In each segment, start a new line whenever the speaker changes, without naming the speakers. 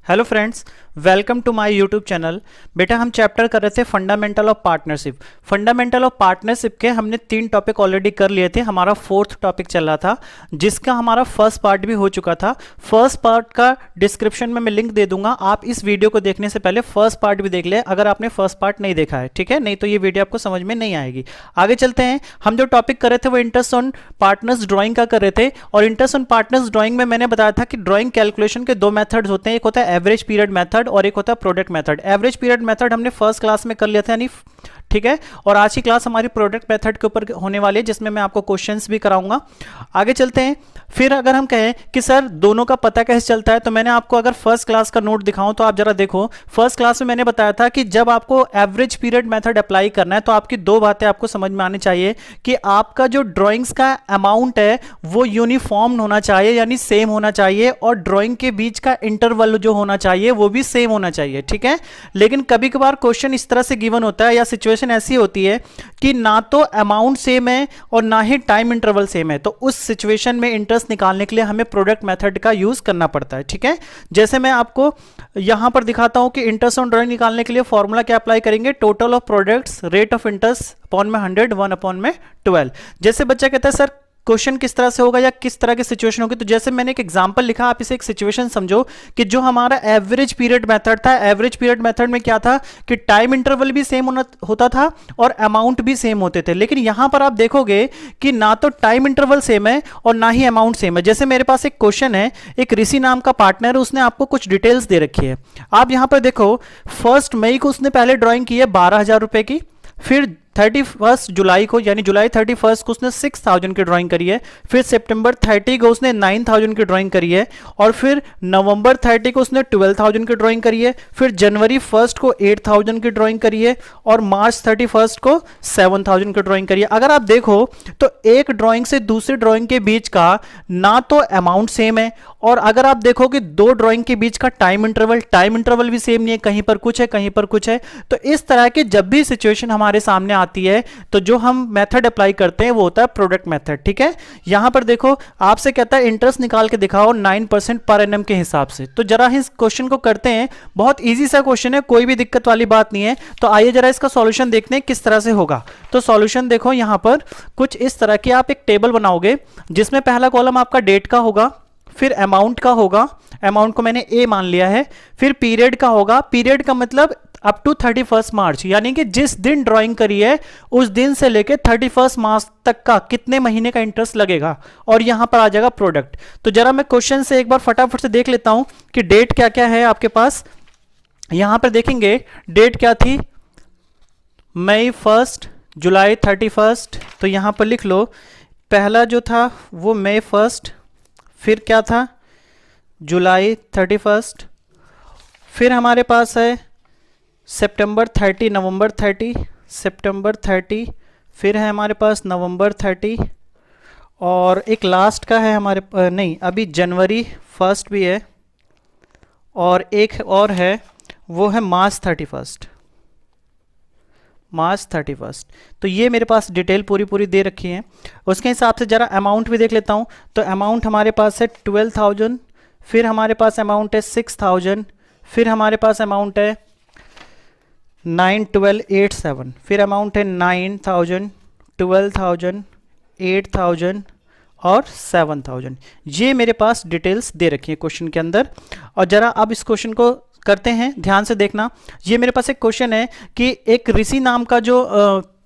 Hello friends, welcome to my YouTube channel. बेटा हम chapter कर रहे थे fundamental of partnership. Fundamental of partnership के हमने 3 टॉपिक ऑलरेडी कर लिए थे। हमारा 4th टॉपिक चल रहा था जिसका हमारा फर्स्ट पार्ट भी हो चुका था। फर्स्ट पार्ट का डिस्क्रिप्शन में मैं लिंक दे दूंगा, आप इस वीडियो को देखने से पहले फर्स्ट पार्ट भी देख ले अगर आपने फर्स्ट पार्ट नहीं देखा है, ठीक है? नहीं तो ये वीडियो आपको समझ में नहीं आएगी। आगे चलते हैं। हम जो टॉपिक कर रहे थे वो इंटरेस्ट ऑन पार्टनर्स ड्राइंग का कर रहे थे, और इंटरेस्ट ऑन पार्टनर्स ड्राइंग में मैंने बताया था कि ड्राइंग कैलकुलेशन के 2 मेथड्स होते हैं, एक होता है एवरेज पीरियड मेथड और एक होता है product method. Average period method हमने फर्स्ट क्लास में कर लिया था, यानी ठीक है। और आज की क्लास हमारी प्रोडक्ट मेथड के ऊपर होने वाली है जिसमें मैं आपको क्वेश्चंस भी कराऊंगा। आगे चलते हैं। फिर अगर हम कहें कि सर दोनों का पता कैसे चलता है, तो मैंने आपको अगर फर्स्ट क्लास का नोट दिखाऊं तो आप जरा देखो। फर्स्ट क्लास में मैंने बताया था कि जब आपको एवरेज पीरियड मेथड अप्लाई करना है तो आपकी 2 बातें आपको समझ में आनी चाहिए कि आपका जो ड्राइंग्स का अमाउंट है वो यूनिफॉर्म होना चाहिए, यानी सेम होना चाहिए, और ड्राइंग के बीच का इंटरवल जो होना चाहिए वो भी सेम होना चाहिए, ठीक है। लेकिन कभी कभार क्वेश्चन इस तरह से गिवन होता है या सिचुएशन ऐसी होती है कि ना तो अमाउंट सेम है और ना ही टाइम इंटरवल सेम है, तो उस सिचुएशन में इंटरेस्ट निकालने के लिए हमें प्रोडक्ट मेथड का यूज करना पड़ता है, ठीक है। जैसे मैं आपको यहां पर दिखाता हूं कि इंटरेस्ट ऑन ड्राइंग निकालने के लिए फॉर्मूला क्या अप्लाई करेंगे, total of products rate of interest upon में 100 1 अपॉन में 12। जैसे बच्चा कहता है सर क्वेश्चन किस तरह से होगा या किस तरह की सिचुएशन होगी, तो जैसे मैंने एक एग्जांपल लिखा, आप इसे एक सिचुएशन समझो कि जो हमारा एवरेज पीरियड मेथड था, एवरेज पीरियड मेथड में क्या था कि टाइम इंटरवल भी सेम होता था और अमाउंट भी सेम होते थे। लेकिन यहां पर आप देखोगे कि ना तो टाइम इंटरवल सेम है और ना ही अमाउंट सेम है। जैसे मेरे पास एक क्वेश्चन है, एक ऋषि नाम का पार्टनर, उसने आपको कुछ डिटेल्स दे रखी है। आप यहां पर देखो 1 मई को उसने पहले ड्रॉइंग की है 12,000 रुपए की, फिर 31 जुलाई को यानी जुलाई 31 को उसने 6,000 की ड्राइंग करी है, फिर सितंबर 30 को उसने 9,000 की ड्राइंग करी है, और फिर नवंबर 30 को उसने 12,000 की ड्राइंग करी है, फिर जनवरी 1 को 8,000 की ड्राइंग करी है, और मार्च 31 को 7,000 की ड्राइंग करी है। अगर आप देखो तो एक ड्राइंग से दूसरी ड्राइंग के बीच का ना तो अमाउंट सेम है, और अगर आप देखो कि 2 ड्राइंग के बीच का टाइम इंटरवल भी सेम नहीं है, कहीं पर कुछ है कहीं पर कुछ है। तो इस तरह के जब भी सिचुएशन हमारे सामने आती है तो जो हम मेथड अप्लाई करते हैं वो होता है प्रोडक्ट मेथड, ठीक है। यहां पर देखो आपसे कहता है इंटरेस्ट निकाल के दिखाओ 9% पर एनम के हिसाब से। तो जरा इस क्वेश्चन को करते हैं, बहुत इजी सा क्वेश्चन है, कोई भी दिक्कत वाली बात नहीं है। तो आइए जरा इसका सॉल्यूशन देखते हैं किस तरह से होगा। तो सॉल्यूशन देखो यहां पर कुछ इस तरह की आप एक टेबल बनाओगे जिसमें पहला कॉलम आपका डेट का होगा, फिर अमाउंट का होगा, अमाउंट को मैंने ए मान लिया है, फिर पीरियड का होगा, पीरियड का मतलब अप टू 31 मार्च, यानी कि जिस दिन ड्राइंग करी है उस दिन से लेके 31 मार्च तक का कितने महीने का इंटरेस्ट लगेगा, और यहां पर आ जाएगा प्रोडक्ट। तो जरा मैं क्वेश्चन से एक बार फटाफट से देख लेता हूं कि डेट क्या क्या है आपके पास। यहां पर देखेंगे डेट क्या थी, मई 1, जुलाई 31, तो यहां पर लिख लो पहला जो था वो मई 1, फिर क्या था जुलाई 31, फिर हमारे पास है सितंबर 30 नवंबर 30, सितंबर 30, फिर है हमारे पास नवंबर 30, और एक लास्ट का है हमारे नहीं अभी जनवरी 1 भी है, और एक और है वो है मार्च 31, मार्च 31। तो ये मेरे पास डिटेल पूरी दे रखी है। उसके हिसाब से जरा अमाउंट भी देख लेता हूँ। तो अमाउंट हमारे पास है 12,000, फिर हमारे पास अमाउंट है 6,000, फिर हमारे पास अमाउंट है 9,12,87, फिर अमाउंट है 9,000, 12,000, 8,000 और 7,000। ये मेरे पास डिटेल्स दे रखी है क्वेश्चन के अंदर। और जरा अब इस क्वेश्चन को करते हैं, ध्यान से देखना। ये मेरे पास एक क्वेश्चन है कि एक ऋषि नाम का जो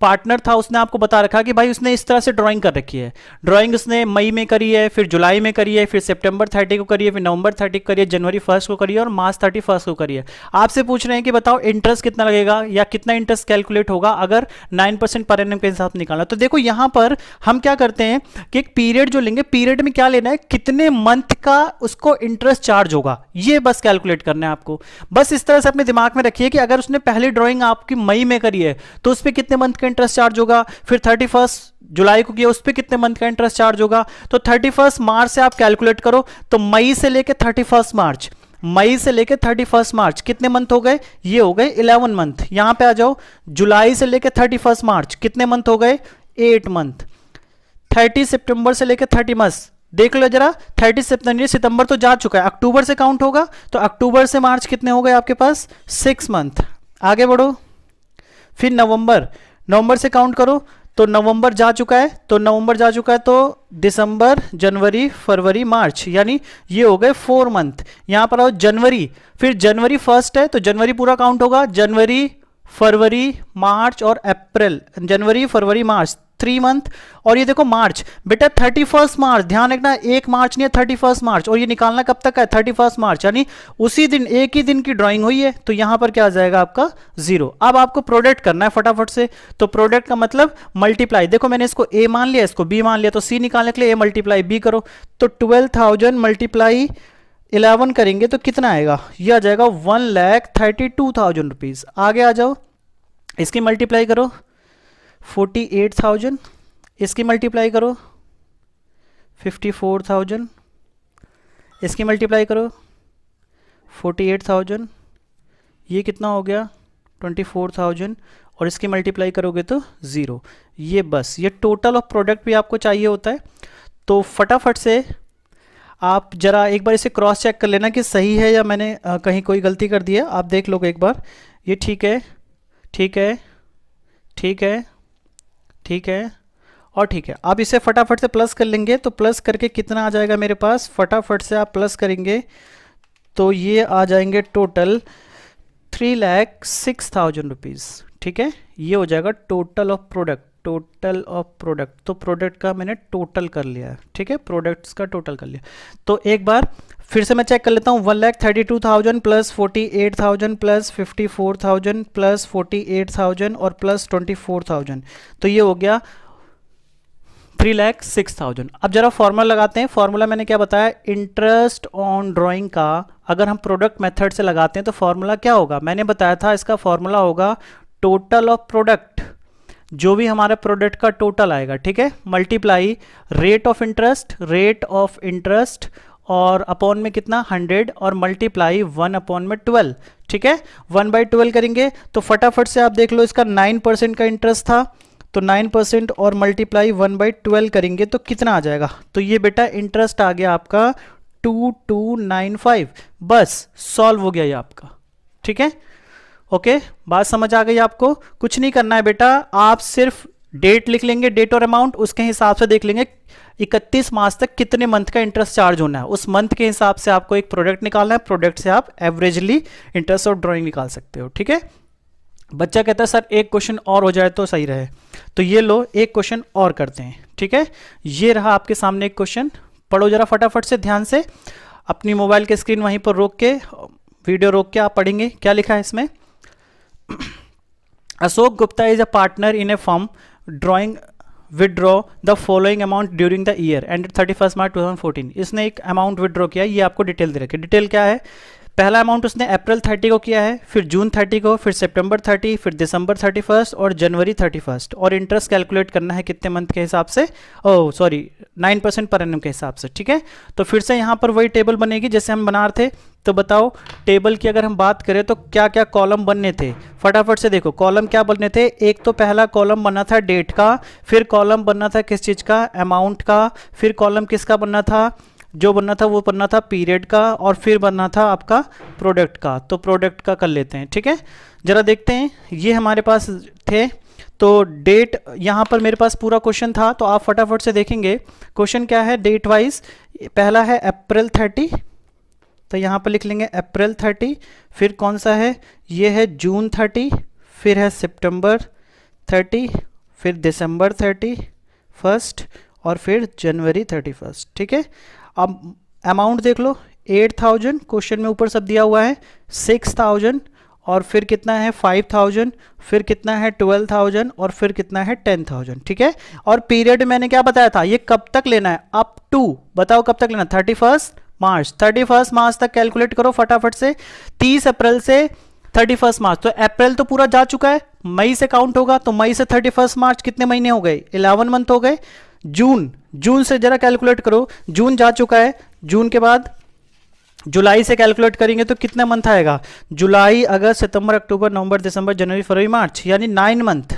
पार्टनर था उसने आपको बता रखा कि भाई उसने इस तरह से ड्राइंग कर रखी है। ड्राइंग उसने मई में करी है, फिर जुलाई में करी है, फिर सितंबर 30 को करी है, फिर नवंबर 30 को करी है, जनवरी 1 को करी है और मार्च 31 को करी है। आपसे पूछ रहे हैं कि बताओ इंटरेस्ट कितना लगेगा या कितना इंटरेस्ट कैलकुलेट होगा अगर 9% पर एनम के हिसाब से निकालना। तो देखो यहां पर हम क्या करते हैं कि एक पीरियड जो लेंगे, पीरियड में क्या लेना है, कितने मंथ का उसको इंटरेस्ट चार्ज होगा, ये बस कैलकुलेट करना है आपको। बस इस तरह से अपने दिमाग में रखिए कि अगर उसने पहली ड्राइंग आपकी मई में करी है तो उस पर कितने मंथ का इंटरेस्ट चार्ज होगा, फिर 31 जुलाई को किया उस पर कितने मंथ का इंटरेस्ट चार्ज होगा। तो 31 मार्च से आप कैलकुलेट करो, तो मई से लेके 31 मार्च, मई से लेके 31 मार्च कितने मंथ हो गए, ये हो गए 11 मंथ। यहां पे आ जाओ, जुलाई से लेके 31 मार्च कितने मंथ हो गए, 8 मंथ। 30 सितंबर से लेके 30 देख लो जरा, 30 सितंबर, सितंबर तो जा चुका है, अक्टूबर से काउंट होगा, तो अक्टूबर से मार्च कितने हो गए आपके पास, 6 मंथ। आगे बढ़ो, फिर नवंबर, नवंबर से काउंट करो, तो नवंबर जा चुका है, तो नवंबर जा चुका है, तो दिसंबर, जनवरी, फरवरी, मार्च, यानी ये हो गए 4 मंथ। यहां पर आओ जनवरी, फिर जनवरी फर्स्ट है तो जनवरी पूरा काउंट होगा, जनवरी, फरवरी, मार्च और अप्रैल, जनवरी, फरवरी, मार्च, 3 मंथ। और ये देखो मार्च, बेटा 31 मार्च, ध्यान रखना 1 मार्च नहीं है, 31 मार्च, और ये निकालना कब तक है, 31 मार्च, यानी उसी दिन, एक ही दिन की ड्राइंग हुई है, तो यहां पर क्या आ जाएगा आपका 0। अब आपको प्रोडक्ट करना है फटाफट से, तो प्रोडक्ट का मतलब मल्टीप्लाई, देखो मैंने इसको a मान लिया, इसको b मान लिया, तो c निकालने के लिए a मल्टीप्लाई b करो, तो 12,000 मल्टीप्लाई 11 करेंगे तो कितना आएगा, ये आ जाएगा 1,32,000 रुपीज। आगे आ जाओ, इसकी मल्टीप्लाई करो 48,000, इसकी मल्टीप्लाई करो 54,000, इसकी मल्टीप्लाई करो 48,000, ये कितना हो गया 24,000, और इसकी मल्टीप्लाई करोगे तो 0। ये बस, ये टोटल ऑफ प्रोडक्ट भी आपको चाहिए होता है। तो फटाफट से आप जरा एक बार इसे क्रॉस चेक कर लेना कि सही है या मैंने कहीं कोई गलती कर दी है, आप देख लोगे एक बार, ये ठीक है, ठीक है, ठीक है, ठीक है और ठीक है। आप इसे फटाफट से प्लस कर लेंगे, तो प्लस करके कितना आ जाएगा मेरे पास, फटाफट से आप प्लस करेंगे तो ये आ जाएंगे टोटल 3,06,000 रुपीज़। ठीक है, ये हो जाएगा total of product, total of product. तो प्रोडक्ट का मैंने टोटल कर लिया है, ठीक है, प्रोडक्ट्स का टोटल कर लिया। तो एक बार फिर से मैं चेक कर लेता हूँ, 1,32,000 प्लस 48,000 प्लस 54,000 प्लस 48,000 और प्लस 24,000, तो ये हो गया 3,06,000। अब जरा फॉर्मूला लगाते हैं। फॉर्मूला मैंने क्या बताया, इंटरेस्ट ऑन ड्राइंग का अगर हम प्रोडक्ट मेथड से लगाते हैं तो फॉर्मूला क्या होगा, मैंने बताया था इसका फॉर्मूला होगा टोटल ऑफ प्रोडक्ट, जो भी हमारा प्रोडक्ट का टोटल आएगा, ठीक है, मल्टीप्लाई रेट ऑफ इंटरेस्ट और अपॉन में कितना 100 और मल्टीप्लाई 1/12, ठीक है, 1/12 करेंगे तो फटाफट से आप देख लो, इसका 9% का इंटरेस्ट था, तो 9% और मल्टीप्लाई 1/12 करेंगे तो कितना आ जाएगा, तो ये बेटा इंटरेस्ट आ गया आपका 2295। बस सॉल्व हो गया ये आपका, ठीक है, ओके, बात समझ आ गई आपको। कुछ नहीं करना है बेटा, आप सिर्फ डेट लिख लेंगे, डेट और अमाउंट, उसके हिसाब से देख लेंगे 31 मार्च तक कितने मंथ का इंटरेस्ट चार्ज होना है, उस मंथ के हिसाब से आपको एक प्रोडक्ट निकालना है, प्रोडक्ट से आप एवरेजली इंटरेस्ट और ड्राइंग निकाल सकते हो, ठीक है। बच्चा कहता है सर एक क्वेश्चन और हो जाए तो सही रहे, तो ये लो एक क्वेश्चन और करते हैं, ठीक है। ये रहा आपके सामने एक क्वेश्चन, पढ़ो जरा फटाफट से ध्यान से, अपनी मोबाइल की स्क्रीन वहीं पर रोक के, वीडियो रोक के आप पढ़ेंगे। क्या लिखा है इसमें, Ashok Gupta is a partner in A firm drawing withdraw the following amount during the year and 31 मार्च 2014। इसने एक अमाउंट विदड्रॉ किया, ये आपको डिटेल दे रखी है। डिटेल क्या है, पहला अमाउंट उसने अप्रैल 30 को किया है, फिर जून 30 को, फिर सितंबर 30, फिर दिसंबर 31 और जनवरी 31, और इंटरेस्ट कैलकुलेट करना है कितने मंथ के हिसाब से, ओह सॉरी 9% पर एनम के हिसाब से, ठीक है। तो फिर से यहाँ पर वही टेबल बनेगी जैसे हम बना रहे थे। तो बताओ टेबल की अगर हम बात करें तो क्या क्या कॉलम बनने थे, फटाफट से देखो कॉलम क्या बनने थे। एक तो पहला कॉलम बनना था डेट का, फिर कॉलम बनना था किस चीज़ का, अमाउंट का, फिर कॉलम किसका बनना था, जो बनना था वो बनना था पीरियड का, और फिर बनना था आपका प्रोडक्ट का। तो प्रोडक्ट का कर लेते हैं, ठीक है। जरा देखते हैं, ये हमारे पास थे, तो डेट यहाँ पर मेरे पास पूरा क्वेश्चन था, तो आप फटाफट से देखेंगे क्वेश्चन क्या है डेट वाइज। पहला है अप्रैल 30, तो यहाँ पर लिख लेंगे अप्रैल 30, फिर कौन सा है, ये है जून 30, फिर है सितंबर 30, फिर दिसंबर 31 और फिर जनवरी 31, ठीक है। अब अमाउंट देख लो 8,000, क्वेश्चन में ऊपर सब दिया हुआ है, 6,000 और फिर कितना है 5,000, फिर कितना है 12,000 और फिर कितना है 10,000, ठीक है। और पीरियड मैंने क्या बताया था, ये कब तक लेना है, अप टू, बताओ कब तक लेना, 31 मार्च। 31 मार्च तक कैलकुलेट करो फटाफट से, 30 अप्रैल से 31 मार्च, तो अप्रैल तो पूरा जा चुका है, मई से काउंट होगा, तो मई से 31 मार्च कितने महीने हो गए, 11 मंथ हो गए। जून से जरा कैलकुलेट करो, जून जा चुका है, जून के बाद जुलाई से कैलकुलेट करेंगे तो कितना मंथ आएगा, जुलाई, अगस्त, सितंबर, अक्टूबर, नवंबर, दिसंबर, जनवरी, फरवरी, मार्च, यानी 9 मंथ,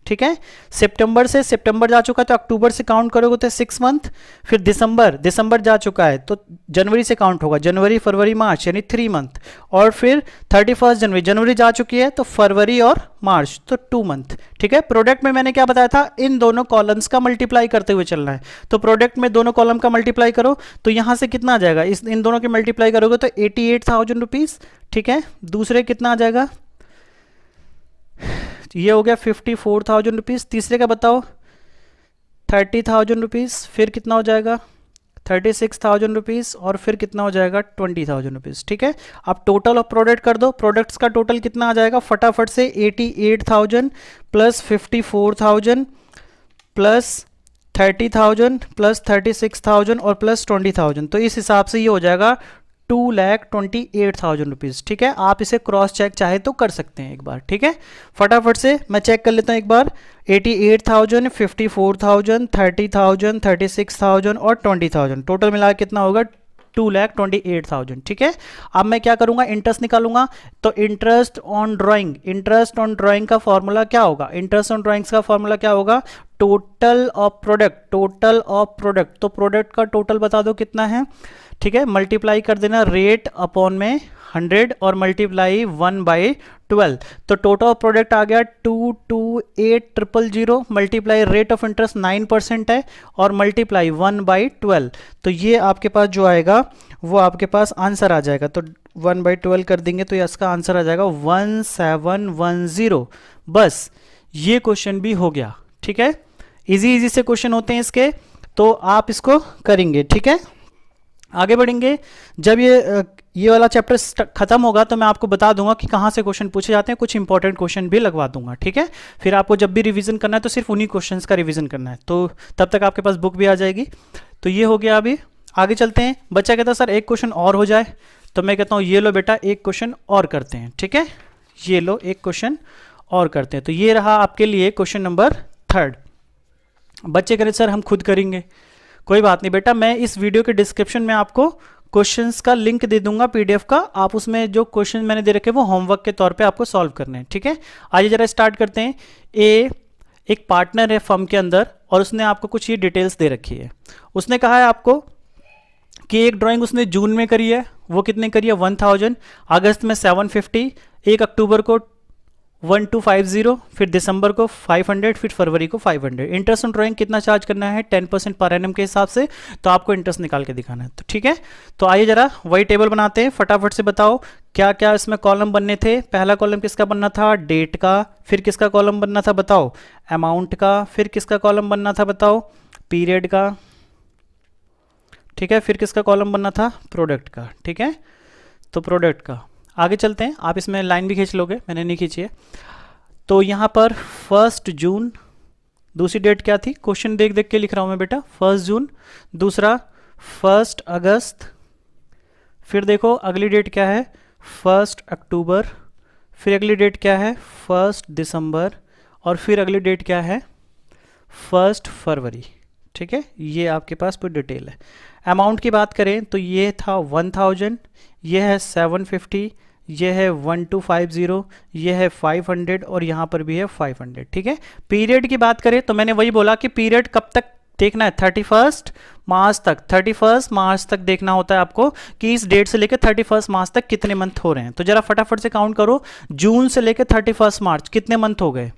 ठीक है। सितंबर से सितंबर जा चुका है तो अक्टूबर से काउंट करोगे तो 6 मंथ। फिर दिसंबर जा चुका है तो जनवरी से काउंट होगा, जनवरी फरवरी मार्च यानी 3 मंथ। और फिर 31 जनवरी जा चुकी है तो फरवरी और मार्च तो 2 मंथ, ठीक है। प्रोडक्ट में मैंने क्या बताया था, इन दोनों कॉलम्स का मल्टीप्लाई करते हुए चलना है। तो प्रोडक्ट में दोनों कॉलम का मल्टीप्लाई करो तो यहां से कितना आ जाएगा, इन दोनों के मल्टीप्लाई करोगे तो 88,000 रुपीज, ठीक है। दूसरे कितना आ जाएगा, ये हो गया 54,000 रुपीज़। तीसरे का बताओ 30,000 रुपीज़। फिर कितना हो जाएगा 36,000 रुपीज़। और फिर कितना हो जाएगा 20,000 रुपीज़, ठीक है। अब टोटल ऑफ प्रोडक्ट कर दो, प्रोडक्ट्स का टोटल कितना आ जाएगा फटाफट से, 88,000 प्लस 54,000 प्लस 30,000 प्लस 36,000 और प्लस 20,000। तो इस हिसाब से ये हो जाएगा 2,28,000 रुपीज़, ठीक है। आप इसे क्रॉस चेक चाहे तो कर सकते हैं एक बार, ठीक है। फटाफट से मैं चेक कर लेता हूँ एक बार, 88,000, 54,000, 30,000, 36,000 और 20,000, टोटल मिला कितना होगा 2,28,000, ठीक है। अब मैं क्या करूंगा, इंटरेस्ट निकालूंगा। तो इंटरेस्ट ऑन ड्राइंग का फॉर्मूला क्या होगा, इंटरेस्ट ऑन ड्राइंग्स का फॉर्मूला क्या होगा, टोटल ऑफ प्रोडक्ट। तो प्रोडक्ट का टोटल बता दो कितना है, ठीक है। मल्टीप्लाई कर देना रेट अपॉन में 100 और मल्टीप्लाई 1/12। तो टोटल ऑफ प्रोडक्ट आ गया 228,000 मल्टीप्लाई रेट ऑफ इंटरेस्ट 9% है और मल्टीप्लाई 1/12। तो ये आपके पास जो आएगा वो आपके पास आंसर आ जाएगा। तो 1/12 कर देंगे तो इसका आंसर आ जाएगा 1710। बस ये क्वेश्चन भी हो गया, ठीक है। इजी से क्वेश्चन होते हैं इसके, तो आप इसको करेंगे, ठीक है। आगे बढ़ेंगे, जब ये वाला चैप्टर खत्म होगा तो मैं आपको बता दूंगा कि कहाँ से क्वेश्चन पूछे जाते हैं, कुछ इंपॉर्टेंट क्वेश्चन भी लगवा दूंगा, ठीक है। फिर आपको जब भी रिवीजन करना है तो सिर्फ उन्हीं क्वेश्चंस का रिवीजन करना है, तो तब तक आपके पास बुक भी आ जाएगी। तो ये हो गया। अभी आगे चलते हैं। बच्चा कहता है सर एक क्वेश्चन और हो जाए, तो मैं कहता हूँ ये लो बेटा एक क्वेश्चन और करते हैं, ठीक है। ये लो एक क्वेश्चन और करते हैं। तो ये रहा आपके लिए क्वेश्चन नंबर 3। बच्चे कह रहे सर हम खुद करेंगे, कोई बात नहीं बेटा, मैं इस वीडियो के डिस्क्रिप्शन में आपको क्वेश्चंस का लिंक दे दूंगा पीडीएफ का। आप उसमें जो क्वेश्चन मैंने दे रखे वो होमवर्क के तौर पे आपको सॉल्व करने हैं, ठीक है। आइए जरा स्टार्ट करते हैं। एक पार्टनर है फर्म के अंदर और उसने आपको कुछ ये डिटेल्स दे रखी है। उसने कहा है आपको कि एक ड्राइंग उसने जून में करी है, वो कितने करी है 1000, अगस्त में 750, 1 अक्टूबर को 1250, फिर दिसंबर को 500, फिर फरवरी को 500। इंटरेस्ट ऑन ड्राइंग कितना चार्ज करना है 10% पर एनम के हिसाब से, तो आपको इंटरेस्ट निकाल के दिखाना है, तो ठीक है। तो आइए जरा वही टेबल बनाते हैं, फटाफट से बताओ क्या क्या इसमें कॉलम बनने थे। पहला कॉलम किसका बनना था, डेट का। फिर किसका कॉलम बनना था बताओ, अमाउंट का। फिर किसका कॉलम बनना था बताओ, पीरियड का, ठीक है। फिर किसका कॉलम बनना था, प्रोडक्ट का, ठीक है। तो प्रोडक्ट का आगे चलते हैं, आप इसमें लाइन भी खींच लोगे, मैंने नहीं खींची है। तो यहाँ पर 1 जून, दूसरी डेट क्या थी, क्वेश्चन देख देख के लिख रहा हूँ मैं बेटा, 1 जून। दूसरा 1 अगस्त। फिर देखो अगली डेट क्या है 1 अक्टूबर। फिर अगली डेट क्या है 1 दिसंबर। और फिर अगली डेट क्या है 1 फरवरी, ठीक है। ये आपके पास पूरी डिटेल है। अमाउंट की बात करें तो ये था 1000, ये है 750, ये है 1250, ये है 500 और यहाँ पर भी है 500, ठीक है। पीरियड की बात करें तो मैंने वही बोला कि पीरियड कब तक देखना है, 31 मार्च तक। 31 मार्च तक देखना होता है आपको कि इस डेट से लेकर 31 मार्च तक कितने मंथ हो रहे हैं। तो जरा फटाफट से काउंट करो, जून से लेकर 31 मार्च कितने मंथ हो गए,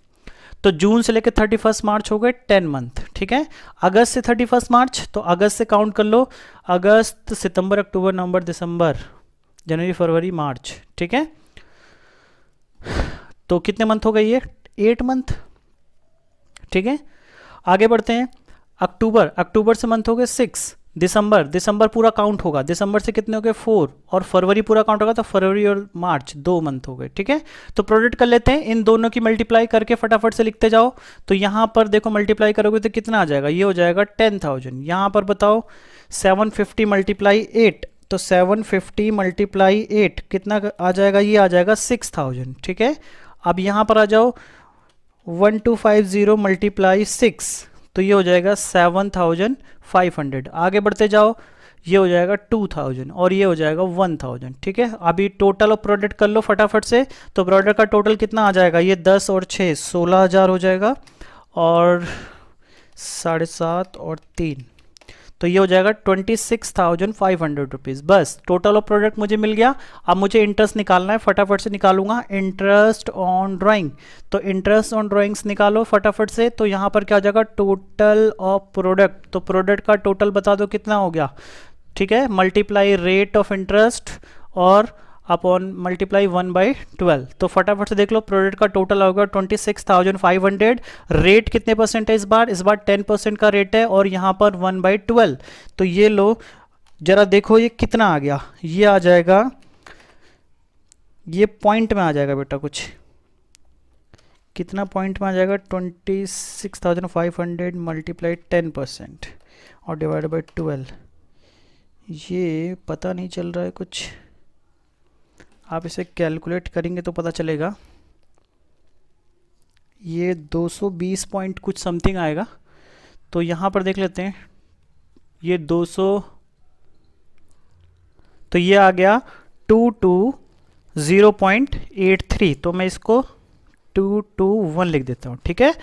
तो जून से लेकर 31 मार्च हो गए 10 मंथ, ठीक है। अगस्त से 31 मार्च, तो अगस्त से काउंट कर लो, अगस्त सितंबर अक्टूबर नवंबर दिसंबर जनवरी फरवरी मार्च, ठीक है। तो कितने मंथ हो गए ये 8 मंथ, ठीक है। आगे बढ़ते हैं, अक्टूबर से मंथ हो गए 6, दिसंबर पूरा काउंट होगा, दिसंबर से कितने हो गए 4, और फरवरी पूरा काउंट होगा तो फरवरी और मार्च 2 मंथ हो गए, ठीक है। तो प्रोडक्ट कर लेते हैं, इन दोनों की मल्टीप्लाई करके फटाफट से लिखते जाओ। तो यहाँ पर देखो मल्टीप्लाई करोगे तो कितना आ जाएगा, ये हो जाएगा 10,000। यहाँ पर बताओ 750 मल्टीप्लाई 8, तो 750 मल्टीप्लाई 8 कितना आ जाएगा, ये आ जाएगा 6000, ठीक है। अब यहाँ पर आ जाओ 1250 मल्टीप्लाई 6, तो ये हो जाएगा 7500। आगे बढ़ते जाओ, ये हो जाएगा 2000 और ये हो जाएगा 1000। ठीक है, अभी टोटल ऑफ प्रोडक्ट कर लो फटाफट से। तो प्रोडक्ट का टोटल कितना आ जाएगा, ये 10 और 6 16,000 हो जाएगा, और 7.5 और 3 तो ये हो जाएगा 26,500 रुपीज़। बस टोटल ऑफ प्रोडक्ट मुझे मिल गया। अब मुझे इंटरेस्ट निकालना है, फटाफट से निकालूंगा इंटरेस्ट ऑन ड्राइंग। तो इंटरेस्ट ऑन ड्राइंग्स निकालो फटाफट से। तो यहाँ पर क्या हो जाएगा, टोटल ऑफ प्रोडक्ट। तो प्रोडक्ट का टोटल बता दो कितना हो गया। ठीक है, मल्टीप्लाई रेट ऑफ इंटरेस्ट और अपॉन मल्टीप्लाई 1/12। तो फटाफट से देख लो, प्रोडक्ट का टोटल होगा 26,500। रेट कितने परसेंट है इस बार 10% का रेट है, और यहाँ पर 1/12। तो ये लो जरा देखो ये कितना आ गया, ये आ जाएगा, ये पॉइंट में आ जाएगा बेटा, कुछ कितना पॉइंट में आ जाएगा, 26,500 मल्टीप्लाई 10% और डिवाइड बाई 12। ये पता नहीं चल रहा है कुछ, आप इसे कैलकुलेट करेंगे तो पता चलेगा। ये 220 पॉइंट कुछ समथिंग आएगा। तो यहाँ पर देख लेते हैं, ये 200, तो ये आ गया 220.83। तो मैं इसको 221 लिख देता हूँ। ठीक है,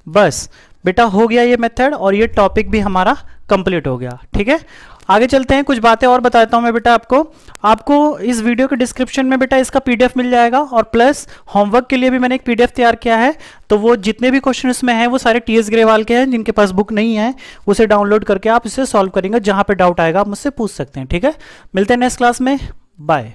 बस बेटा हो गया ये मेथड, और ये टॉपिक भी हमारा कंप्लीट हो गया। ठीक है, आगे चलते हैं, कुछ बातें और बताता हूँ मैं बेटा आपको इस वीडियो के डिस्क्रिप्शन में बेटा इसका पीडीएफ मिल जाएगा, और प्लस होमवर्क के लिए भी मैंने एक पीडीएफ तैयार किया है। तो वो जितने भी क्वेश्चन इसमें हैं वो सारे टीएस ग्रेवाल के हैं। जिनके पास बुक नहीं है उसे डाउनलोड करके आप इसे सॉल्व करेंगे, जहाँ पे डाउट आएगा आप मुझसे पूछ सकते हैं। ठीक है, मिलते हैं नेक्स्ट क्लास में, बाय।